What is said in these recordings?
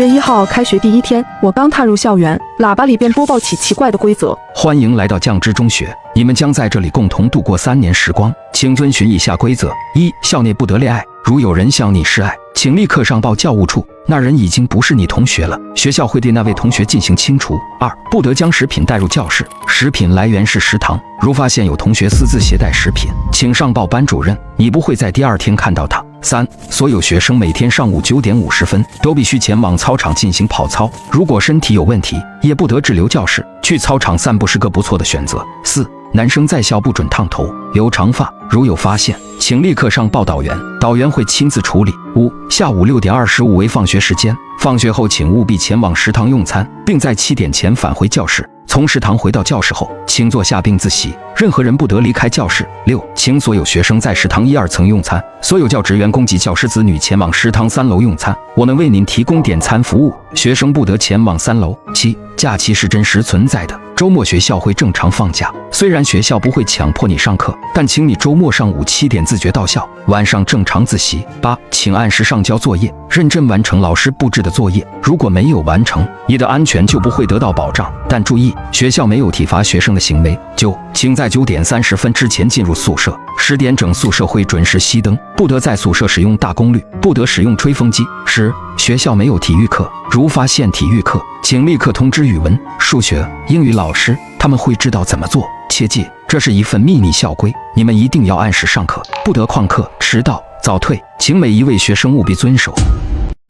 月1号开学第一天，我刚踏入校园，喇叭里便播报起奇怪的规则。欢迎来到降之中学，你们将在这里共同度过3年时光，请遵循以下规则：一、校内不得恋爱，如有人向你示爱，请立刻上报教务处，那人已经不是你同学了，学校会对那位同学进行清除。2、不得将食品带入教室，食品来源是食堂，如发现有同学私自携带食品，请上报班主任，你不会在第2天看到他。3、所有学生每天上午9点50分都必须前往操场进行跑操，如果身体有问题，也不得滞留教室，去操场散步是个不错的选择。4、男生在校不准烫头、留长发，如有发现，请立刻上报导员，导员会亲自处理。5、下午6点25为放学时间，放学后请务必前往食堂用餐，并在7点前返回教室。从食堂回到教室后，请坐下并自习，任何人不得离开教室。6、请所有学生在食堂1、2层用餐，所有教职员工及教师子女前往食堂3楼用餐，我们为您提供点餐服务，学生不得前往3楼。7、假期是真实存在的，周末学校会正常放假，虽然学校不会强迫你上课，但请你周末上午7点自觉到校，晚上正常自习。8、请按时上交作业，认真完成老师布置的作业，如果没有完成，你的安全就不会得到保障，但注意，学校没有体罚学生的行为。9、请在9点30分之前进入宿舍，10点整宿舍会准时熄灯，不得在宿舍使用大功率，不得使用吹风机。10、学校没有体育课，如发现体育课，请立刻通知语文、数学、英语老师，他们会知道怎么做。切记，这是一份秘密校规，你们一定要按时上课，不得旷课、迟到、早退，请每一位学生务必遵守。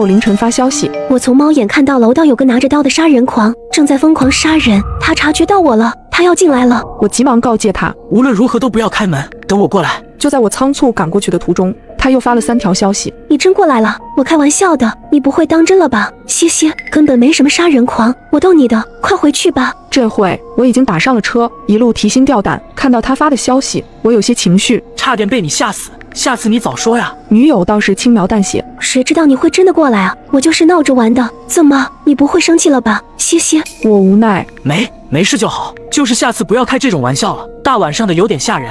凌晨发消息，我从猫眼看到楼道有个拿着刀的杀人狂，正在疯狂杀人，他察觉到我了，他要进来了。我急忙告诫他，无论如何都不要开门，等我过来。就在我仓促赶过去的途中，他又发了3条消息。你真过来了？我开玩笑的，你不会当真了吧？嘻嘻，根本没什么杀人狂，我逗你的，快回去吧。这会我已经打上了车，一路提心吊胆，看到他发的消息，我有些情绪，差点被你吓死，下次你早说呀。女友倒是轻描淡写，谁知道你会真的过来啊？我就是闹着玩的，怎么你不会生气了吧？嘻嘻，我无奈，没事就好，就是下次不要开这种玩笑了，大晚上的有点吓人。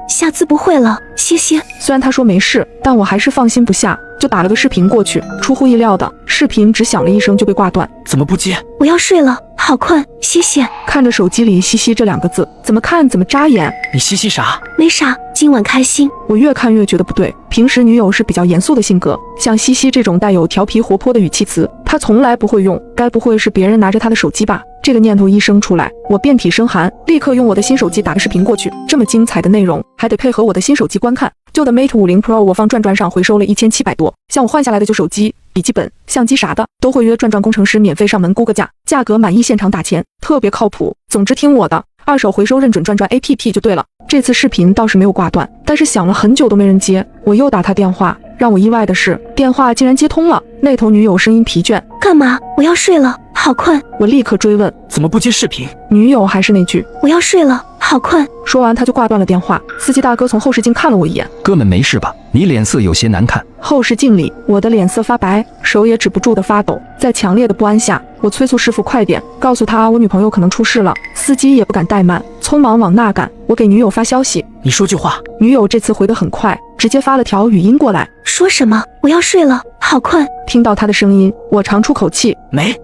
下次不会了，嘻嘻。虽然他说没事，但我还是放心不下，就打了个视频过去。出乎意料的，视频只响了一声就被挂断。怎么不接？我要睡了，好困，嘻嘻。看着手机里嘻嘻这2个字，怎么看怎么扎眼。你嘻嘻啥？没啥，今晚开心。我越看越觉得不对，平时女友是比较严肃的性格，像嘻嘻这种带有调皮活泼的语气词，她从来不会用，该不会是别人拿着她的手机吧？这个念头一生出来，我遍体生寒，立刻用我的新手机打个视频过去。这么精彩的内容，还得配合我的新手机观看。旧的 Mate 50 Pro 我放转转上回收了1700多，像我换下来的旧手机、笔记本、相机啥的，都会约转转工程师免费上门估个价，价格满意现场打钱，特别靠谱。总之听我的，二手回收认准转转 APP 就对了。这次视频倒是没有挂断，但是响了很久都没人接，我又打他电话，让我意外的是，电话竟然接通了，那头女友声音疲倦，干嘛？我要睡了，好困。我立刻追问，怎么不接视频？女友还是那句，我要睡了，好困。说完他就挂断了电话。司机大哥从后视镜看了我一眼，哥们没事吧？你脸色有些难看。后视镜里我的脸色发白，手也止不住的发抖，在强烈的不安下，我催促师傅快点，告诉他我女朋友可能出事了。司机也不敢怠慢，匆忙往那赶。我给女友发消息，你说句话。女友这次回得很快，直接发了条语音过来。说什么？我要睡了，好困。听到她的声音，我长出口气。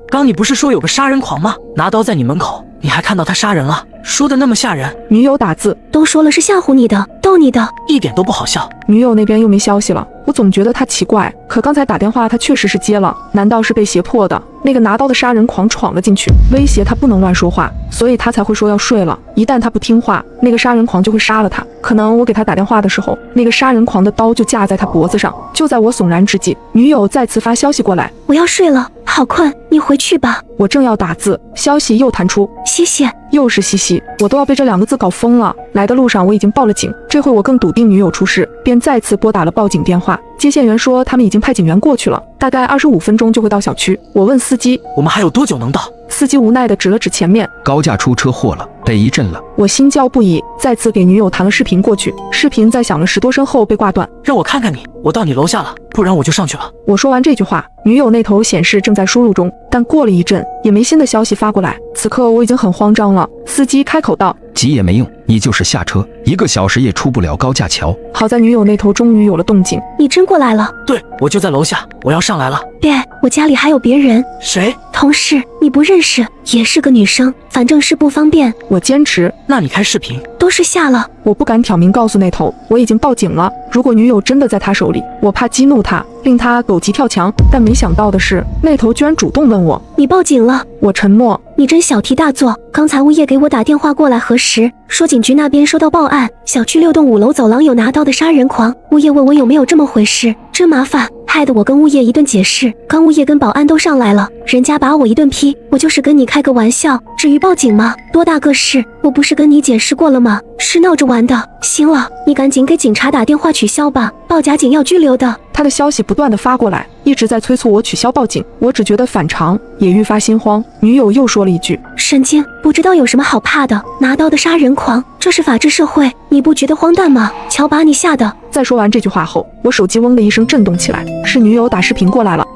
刚你不是说有个杀人狂吗？拿刀在你门口，你还看到他杀人了？说的那么吓人。女友打字，都说了是吓唬你的，逗你的，一点都不好笑。女友那边又没消息了，我总觉得她奇怪，可刚才打电话她确实是接了，难道是被胁迫的？那个拿刀的杀人狂闯了进去，威胁她不能乱说话，所以她才会说要睡了。一旦她不听话，那个杀人狂就会杀了她。可能我给她打电话的时候，那个杀人狂的刀就架在她脖子上。就在我悚然之际，女友再次发消息过来，我要睡了，好困，你回去吧。我正要打字，消息又弹出，嘻嘻。又是嘻嘻，我都要被这2个字搞疯了。来的路上我已经报了警，这回我更笃定女友出事，便再次拨打了报警电话。接线员说他们已经派警员过去了，大概25分钟就会到小区。我问司机，我们还有多久能到？司机无奈地指了指前面，高架出车祸了，得一阵了。我心焦不已，再次给女友弹了视频过去。视频在响了10多声后被挂断。让我看看你，我到你楼下了，不然我就上去了。我说完这句话，女友那头显示正在输入中，但过了一阵也没新的消息发过来。此刻我已经很慌张了。司机开口道：急也没用，你就是下车，1个小时也出不了高架桥。好在女友那头终于有了动静。你真过来了？对，我就在楼下，我要上来了。别，我家里还有别人。谁？同事，你不认识，也是个女生，反正是不方便。我坚持。那你开视频？都是下了。我不敢挑明告诉那头，我已经报警了。如果女友真的在他手里，我怕激怒他，令他狗急跳墙。但没想到的是，那头居然主动问我：你报警了？我沉默。你真小题大做。刚才物业给我打电话过来核实，说警局那边收到报案，小区6栋5楼走廊有拿刀的杀人狂。物业问我有没有这么回事，真麻烦，害得我跟物业一顿解释。刚物业跟保安都上来了，人家把我一顿批。我就是跟你开个玩笑，至于报警吗？多大个事，我不是跟你解释过了吗？是闹着玩的。行了，你赶紧给警察打电话取消吧，报假警要拘留的。他的消息不断的发过来，一直在催促我取消报警。我只觉得反常，也愈发心慌。女友又说了一句：神经，不知道有什么好怕的，拿刀的杀人狂，这是法治社会，你不觉得荒诞吗？瞧把你吓的。在说完这句话后，我手机嗡的一声震动起来，是女友打视频过来了。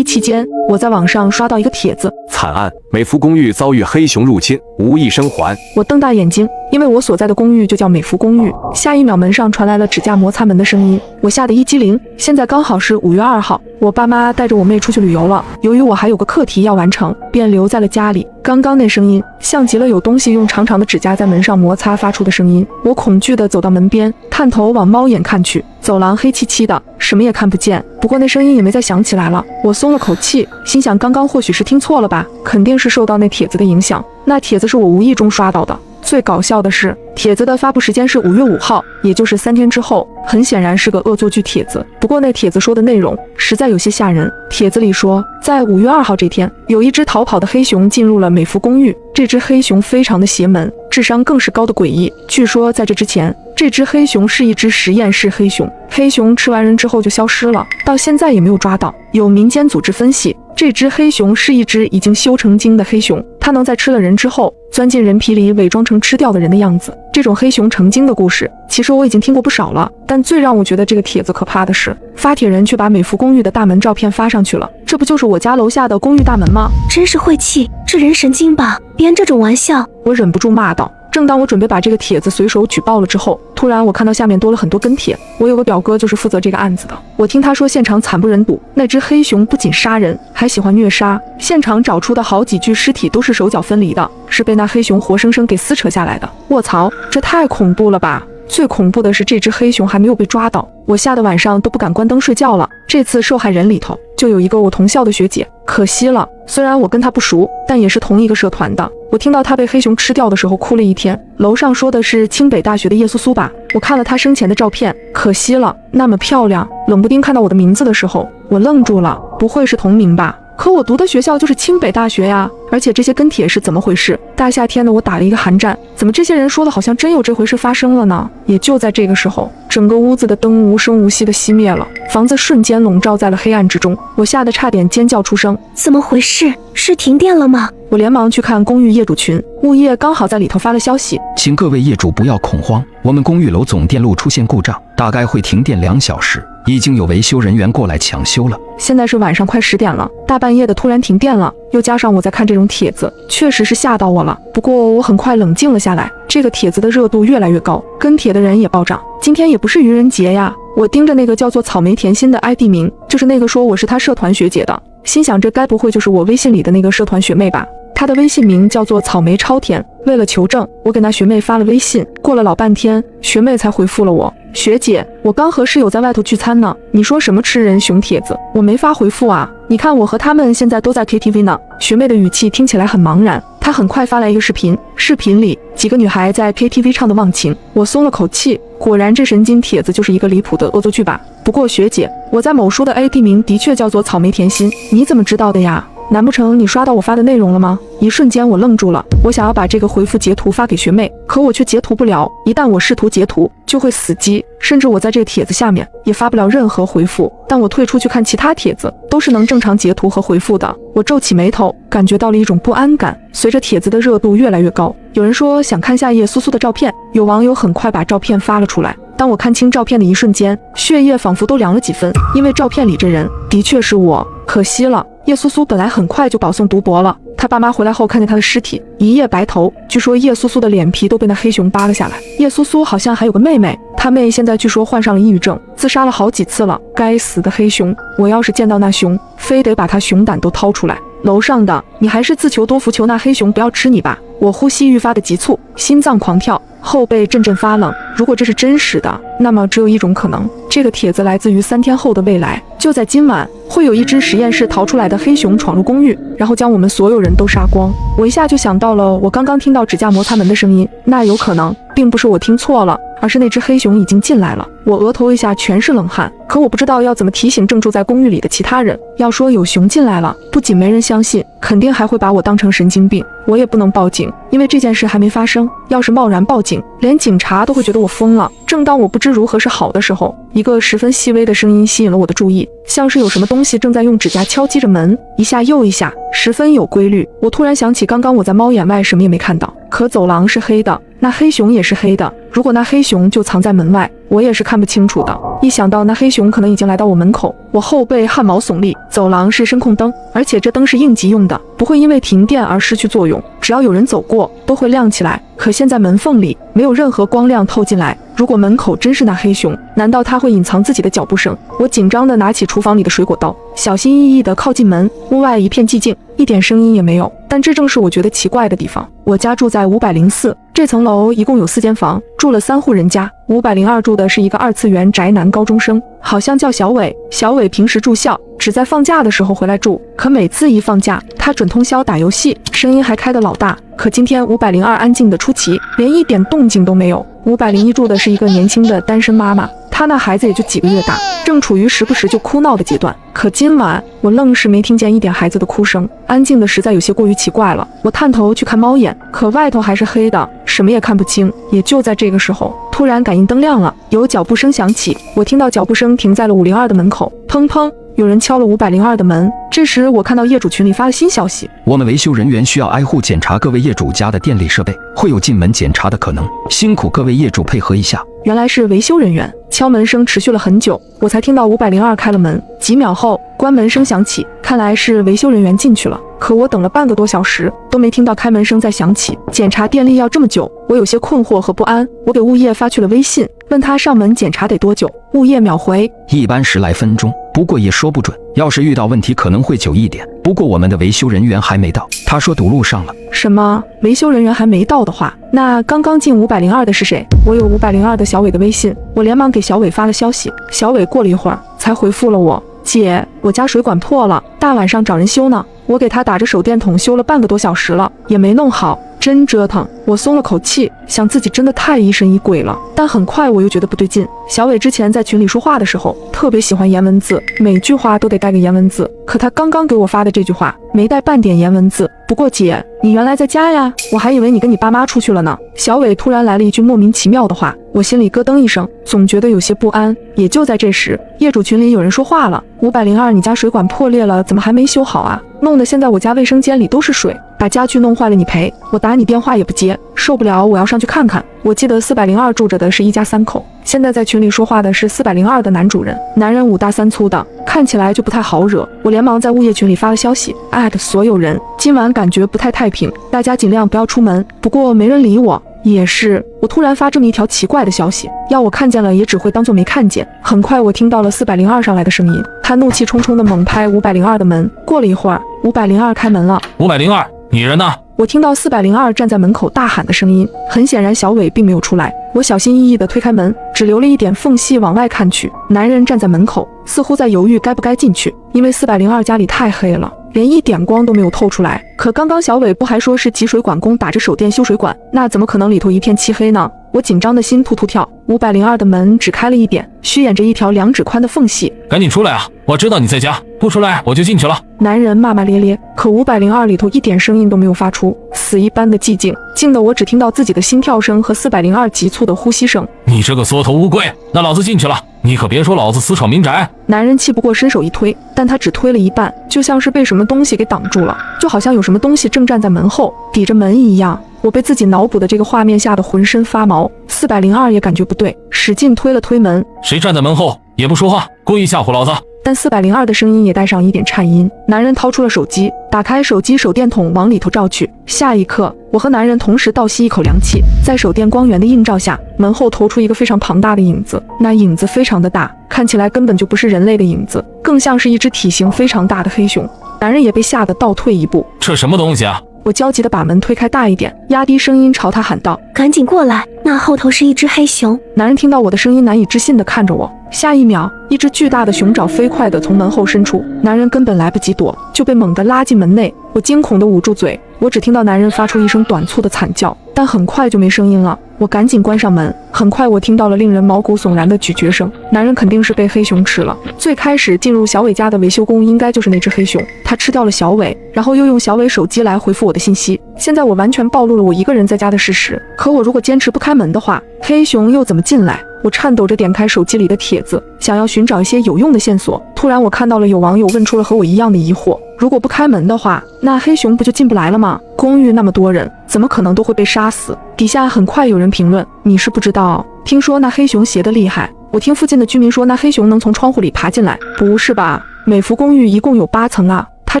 期间，我在网上刷到一个帖子：惨案，美孚公寓遭遇黑熊入侵，无一生还。我瞪大眼睛，因为我所在的公寓就叫美孚公寓。下一秒，门上传来了指甲摩擦门的声音，我吓得一激灵。现在刚好是5月2号，我爸妈带着我妹出去旅游了。由于我还有个课题要完成，便留在了家里。刚刚那声音像极了有东西用长长的指甲在门上摩擦发出的声音。我恐惧地走到门边，探头往猫眼看去，走廊黑漆漆的，什么也看不见。不过那声音也没再响起来了，我松了口气，心想刚刚或许是听错了吧，肯定是受到那帖子的影响。那帖子是我无意中刷到的。最搞笑的是，帖子的发布时间是5月5号，也就是3天之后，很显然是个恶作剧帖子。不过那帖子说的内容实在有些吓人。帖子里说，在5月2号这天，有一只逃跑的黑熊进入了美孚公寓。这只黑熊非常的邪门，智商更是高的诡异。据说在这之前，这只黑熊是一只实验室黑熊，黑熊吃完人之后就消失了，到现在也没有抓到。有民间组织分析，这只黑熊是一只已经修成精的黑熊，它能在吃了人之后钻进人皮里，伪装成吃掉的人的样子。这种黑熊成精的故事，其实我已经听过不少了，但最让我觉得这个帖子可怕的是，发帖人却把美孚公寓的大门照片发上去了。这不就是我家楼下的公寓大门吗？真是晦气，这人神经吧，编这种玩笑。我忍不住骂道。正当我准备把这个帖子随手举报了之后，突然我看到下面多了很多跟帖。我有个表哥就是负责这个案子的，我听他说现场惨不忍睹，那只黑熊不仅杀人，还喜欢虐杀。现场找出的好几具尸体都是手脚分离的，是被那黑熊活生生给撕扯下来的。卧槽，这太恐怖了吧！最恐怖的是这只黑熊还没有被抓到，我吓得晚上都不敢关灯睡觉了。这次受害人里头就有一个我同校的学姐，可惜了，虽然我跟她不熟，但也是同一个社团的。我听到她被黑熊吃掉的时候哭了一天。楼上说的是清北大学的叶苏苏吧，我看了她生前的照片，可惜了，那么漂亮。冷不丁看到我的名字的时候，我愣住了，不会是同名吧？可我读的学校就是清北大学呀，而且这些跟帖是怎么回事？大夏天的我打了一个寒战，怎么这些人说的好像真有这回事发生了呢？也就在这个时候，整个屋子的灯无声无息地熄灭了，房子瞬间笼罩在了黑暗之中，我吓得差点尖叫出声。怎么回事？是停电了吗？我连忙去看公寓业主群，物业刚好在里头发了消息，请各位业主不要恐慌，我们公寓楼总电路出现故障，大概会停电2小时，已经有维修人员过来抢修了。现在是晚上快10点了，大半夜的突然停电了，又加上我在看这种帖子，确实是吓到我了。不过我很快冷静了下来，这个帖子的热度越来越高，跟帖的人也暴涨。今天也不是愚人节呀，我盯着那个叫做草莓甜心的 ID 名，就是那个说我是他社团学姐的，心想这该不会就是我微信里的那个社团学妹吧？她的微信名叫做草莓超甜。为了求证，我给那学妹发了微信，过了老半天，学妹才回复了我：学姐，我刚和室友在外头聚餐呢，你说什么吃人熊帖子，我没法回复啊。你看我和他们现在都在 KTV 呢。学妹的语气听起来很茫然，她很快发来一个视频，视频里几个女孩在 KTV 唱的忘情。我松了口气，果然这神经帖子就是一个离谱的恶作剧吧。不过学姐，我在某书的 AD 名的确叫做草莓甜心，你怎么知道的呀？难不成你刷到我发的内容了吗？一瞬间我愣住了，我想要把这个回复截图发给学妹，可我却截图不了，一旦我试图截图就会死机，甚至我在这个帖子下面也发不了任何回复。但我退出去看其他帖子，都是能正常截图和回复的。我皱起眉头，感觉到了一种不安感。随着帖子的热度越来越高，有人说想看下叶苏苏的照片，有网友很快把照片发了出来。当我看清照片的一瞬间，血液仿佛都凉了几分，因为照片里这人的确是我。可惜了，叶苏苏本来很快就保送读博了，他爸妈回来后看见他的尸体，一夜白头。据说叶苏苏的脸皮都被那黑熊扒了下来。叶苏苏好像还有个妹妹，他妹现在据说患上了抑郁症，自杀了好几次了。该死的黑熊，我要是见到那熊，非得把他熊胆都掏出来。楼上的，你还是自求多福，求那黑熊不要吃你吧。我呼吸愈发的急促，心脏狂跳，后背阵阵发冷。如果这是真实的，那么只有一种可能，这个帖子来自于3天后的未来。就在今晚，会有一只实验室逃出来的黑熊闯入公寓，然后将我们所有人都杀光。我一下就想到了我刚刚听到指甲摩擦门的声音，那有可能并不是我听错了，而是那只黑熊已经进来了。我额头一下全是冷汗，可我不知道要怎么提醒正住在公寓里的其他人。要说有熊进来了，不仅没人相信，肯定还会把我当成神经病。我也不能报警，因为这件事还没发生。要是贸然报警，连警察都会觉得我疯了。正当我不知如何是好的时候，一个十分细微的声音吸引了我的注意，像是有什么东西正在用指甲敲击着门，一下又一下，十分有规律。我突然想起刚刚我在猫眼外什么也没看到，可走廊是黑的，那黑熊也是黑的。如果那黑熊就藏在门外，我也是看不清楚的。一想到那黑熊可能已经来到我门口，我后背汗毛耸立。走廊是声控灯，而且这灯是应急用的，不会因为停电而失去作用，只要有人走过都会亮起来。可现在门缝里没有任何光亮透进来，如果门口真是那黑熊，难道他会隐藏自己的脚步声？我紧张地拿起厨房里的水果刀，小心翼翼地靠近门。屋外一片寂静，一点声音也没有。但这正是我觉得奇怪的地方。我家住在504，这层楼一共有4间房，住了3户人家。502住的是一个2次元宅男高中生，好像叫小伟。小伟平时住校，只在放假的时候回来住，可每次一放假，他准通宵打游戏，声音还开得老大。可今天502安静的出奇，连一点动静都没有。501住的是一个年轻的单身妈妈，她那孩子也就几个月大，正处于时不时就哭闹的阶段。可今晚我愣是没听见一点孩子的哭声，安静的实在有些过于奇怪了。我探头去看猫眼，可外头还是黑的，什么也看不清。也就在这个时候，突然感应灯亮了，有脚步声响起，我听到脚步声停在了502的门口，砰砰，有人敲了502的门。这时我看到业主群里发了新消息，我们维修人员需要挨户检查各位业主家的电力设备，会有进门检查的可能，辛苦各位业主配合一下。原来是维修人员。敲门声持续了很久，我才听到502开了门。几秒后，关门声响起，看来是维修人员进去了。可我等了半个多小时，都没听到开门声再响起。检查电力要这么久，我有些困惑和不安。我给物业发去了微信，问他上门检查得多久。物业秒回，一般10来分钟，不过也说不准，要是遇到问题可能会久一点。不过我们的维修人员还没到，他说堵路上了。什么？维修人员还没到的话，那刚刚进502的是谁？我有502的小伟的微信，我连忙给小伟发了消息。小伟过了一会儿才回复了我，姐，我家水管破了，大晚上找人修呢。我给他打着手电筒修了半个多小时了，也没弄好，真折腾。我松了口气，想自己真的太疑神疑鬼了。但很快我又觉得不对劲。小伟之前在群里说话的时候，特别喜欢颜文字，每句话都得带个颜文字。可他刚刚给我发的这句话，没带半点颜文字。不过姐，你原来在家呀？我还以为你跟你爸妈出去了呢。小伟突然来了一句莫名其妙的话，我心里咯噔一声，总觉得有些不安。也就在这时，业主群里有人说话了：502，你家水管破裂了，怎么还没修好啊？弄得现在我家卫生间里都是水，把家具弄坏了你赔。我打你电话也不接，受不了，我要上去看看。我记得402住着的是一家3口，现在在群里说话的是402的男主人，男人5大3粗的，看起来就不太好惹。我连忙在物业群里发了消息，艾特所有人，今晚感觉不太太平，大家尽量不要出门。不过没人理我。也是，我突然发这么一条奇怪的消息，要我看见了也只会当作没看见。很快我听到了402上来的声音，他怒气冲冲地猛拍502的门。过了一会儿，502开门了。502，你人呢？我听到402站在门口大喊的声音，很显然小伟并没有出来。我小心翼翼地推开门，只留了一点缝隙往外看去。男人站在门口，似乎在犹豫该不该进去，因为402家里太黑了，连一点光都没有透出来。可刚刚小伟不还说是集水管工打着手电修水管，那怎么可能里头一片漆黑呢？我紧张的心突突跳。502的门只开了一点，虚掩着一条2指宽的缝隙。赶紧出来啊！我知道你在家，不出来我就进去了。男人骂骂咧咧，可502里头一点声音都没有发出，死一般的寂静，静得我只听到自己的心跳声和402急促的呼吸声。你这个缩头乌龟，那老子进去了，你可别说老子私闯民宅。男人气不过伸手一推，但他只推了一半，就像是被什么东西给挡住了，就好像有什么东西正站在门后抵着门一样。我被自己脑补的这个画面吓得浑身发毛。402也感觉不对，使劲推了推门。谁站在门后也不说话，故意吓唬老子。但402的声音也带上一点颤音。男人掏出了手机，打开手机手电筒往里头照去。下一刻，我和男人同时倒吸一口凉气。在手电光源的映照下，门后投出一个非常庞大的影子，那影子非常的大，看起来根本就不是人类的影子，更像是一只体型非常大的黑熊。男人也被吓得倒退一步。这什么东西啊？我焦急地把门推开大一点，压低声音朝他喊道：赶紧过来，那后头是一只黑熊。男人听到我的声音，难以置信地看着我。下一秒，一只巨大的熊爪飞快地从门后伸出，男人根本来不及躲，就被猛地拉进门内。我惊恐地捂住嘴，我只听到男人发出一声短促的惨叫，但很快就没声音了。我赶紧关上门，很快我听到了令人毛骨悚然的咀嚼声，男人肯定是被黑熊吃了。最开始进入小伟家的维修工应该就是那只黑熊，他吃掉了小伟，然后又用小伟手机来回复我的信息。现在我完全暴露了我一个人在家的事实，可我如果坚持不开门的话，黑熊又怎么进来？我颤抖着点开手机里的帖子，想要寻找一些有用的线索。突然我看到了有网友问出了和我一样的疑惑，如果不开门的话，那黑熊不就进不来了吗？公寓那么多人，怎么可能都会被杀死？底下很快有人评论，你是不知道，听说那黑熊邪得厉害。我听附近的居民说，那黑熊能从窗户里爬进来。不是吧，美孚公寓一共有8层啊，它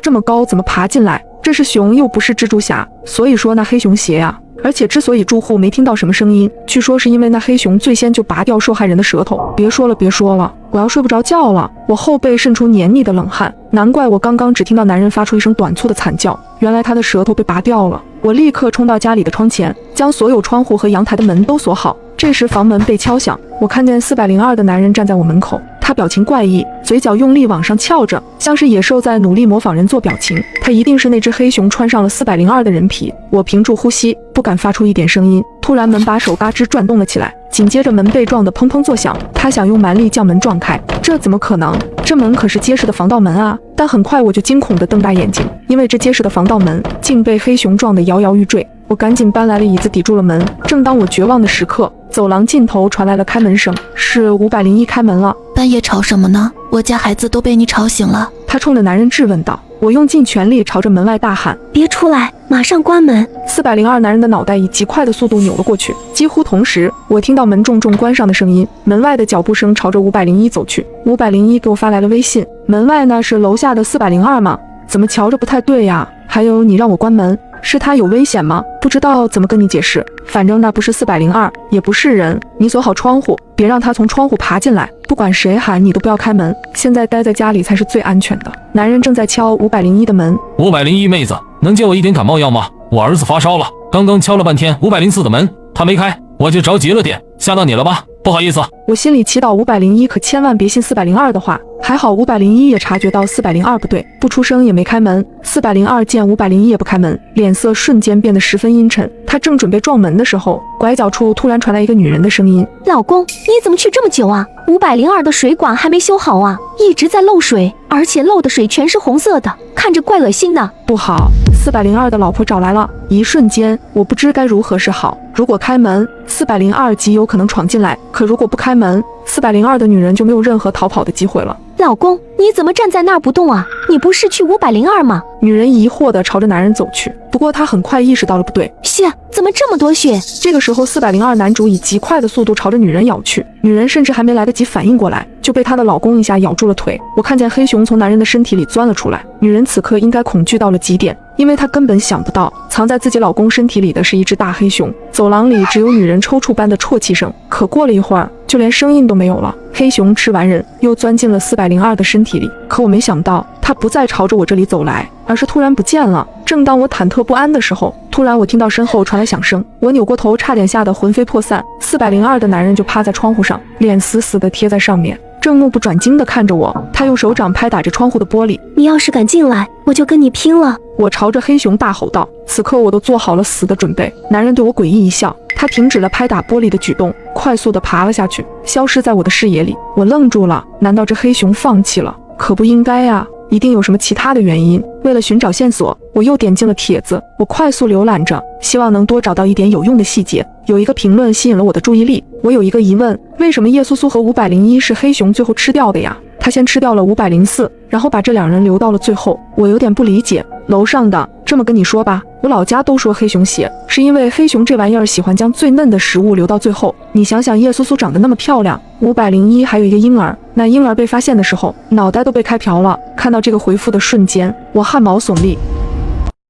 这么高怎么爬进来？这是熊又不是蜘蛛侠，所以说那黑熊邪啊。而且之所以住户没听到什么声音，据说是因为那黑熊最先就拔掉受害人的舌头。别说了，我要睡不着觉了。我后背渗出黏腻的冷汗，难怪我刚刚只听到男人发出一声短促的惨叫，原来他的舌头被拔掉了。我立刻冲到家里的窗前，将所有窗户和阳台的门都锁好。这时房门被敲响，我看见402的男人站在我门口，他表情怪异，嘴角用力往上翘着，像是野兽在努力模仿人做表情。他一定是那只黑熊穿上了402的人皮。我屏住呼吸，不敢发出一点声音。突然门把手嘎吱转动了起来，紧接着门被撞得砰砰作响。他想用蛮力将门撞开，这怎么可能？这门可是结实的防盗门啊！但很快我就惊恐地瞪大眼睛，因为这结实的防盗门竟被黑熊撞得摇摇欲坠。我赶紧搬来了椅子抵住了门。正当我绝望的时刻，走廊尽头传来了开门声，是501开门了。半夜吵什么呢？我家孩子都被你吵醒了。他冲着男人质问道。我用尽全力朝着门外大喊：别出来，马上关门！402男人的脑袋以极快的速度扭了过去。几乎同时，我听到门重重关上的声音，门外的脚步声朝着501走去。501给我发来了微信，门外呢是楼下的402吗？怎么瞧着不太对呀？还有你让我关门，是他有危险吗？不知道怎么跟你解释，反正那不是402，也不是人。你锁好窗户，别让他从窗户爬进来。不管谁喊你都不要开门，现在待在家里才是最安全的。男人正在敲501的门。501妹子，能借我一点感冒药吗？我儿子发烧了，刚刚敲了半天504的门，他没开，我就着急了点，吓到你了吧？不好意思。我心里祈祷501可千万别信402的话。还好501也察觉到402不对，不出声也没开门。402见501也不开门，脸色瞬间变得十分阴沉。他正准备撞门的时候，拐角处突然传来一个女人的声音：老公，你怎么去这么久啊？502的水管还没修好啊，一直在漏水，而且漏的水全是红色的，看着怪恶心的。不好，402的老婆找来了。一瞬间，我不知该如何是好。如果开门，402极有可能闯进来；可如果不开门，402的女人就没有任何逃跑的机会了。老公，你怎么站在那儿不动啊？你不是去502吗？女人疑惑地朝着男人走去，不过她很快意识到了不对。血，怎么这么多血？这个时候402男主以极快的速度朝着女人咬去，女人甚至还没来得及反应过来，就被她的老公一下咬住了腿。我看见黑熊从男人的身体里钻了出来，女人此刻应该恐惧到了极点，因为她根本想不到藏在自己老公身体里的是一只大黑熊。走廊里只有女人抽搐般的啜泣声，可过了一会儿，就连声音都没有了。黑熊吃完人，又钻进了402的身体里，可我没想到，它不再朝着我这里走来，而是突然不见了。正当我忐忑不安的时候，突然我听到身后传来响声，我扭过头，差点吓得魂飞魄散。402的男人就趴在窗户上，脸死死地贴在上面，正目不转睛地看着我。他用手掌拍打着窗户的玻璃：你要是敢进来，我就跟你拼了！我朝着黑熊大吼道。此刻我都做好了死的准备。男人对我诡异一笑，他他停止了拍打玻璃的举动，快速地爬了下去，消失在我的视野里。我愣住了，难道这黑熊放弃了？可不应该啊，一定有什么其他的原因。为了寻找线索，我又点进了帖子，我快速浏览着，希望能多找到一点有用的细节。有一个评论吸引了我的注意力，我有一个疑问，为什么叶苏苏和501是黑熊最后吃掉的呀？他先吃掉了504，然后把这两人留到了最后，我有点不理解。楼上的，这么跟你说吧，我老家都说黑熊血，是因为黑熊这玩意儿喜欢将最嫩的食物留到最后。你想想，叶苏苏长得那么漂亮，501还有一个婴儿，那婴儿被发现的时候，脑袋都被开瓢了。看到这个回复的瞬间，我汗毛耸立。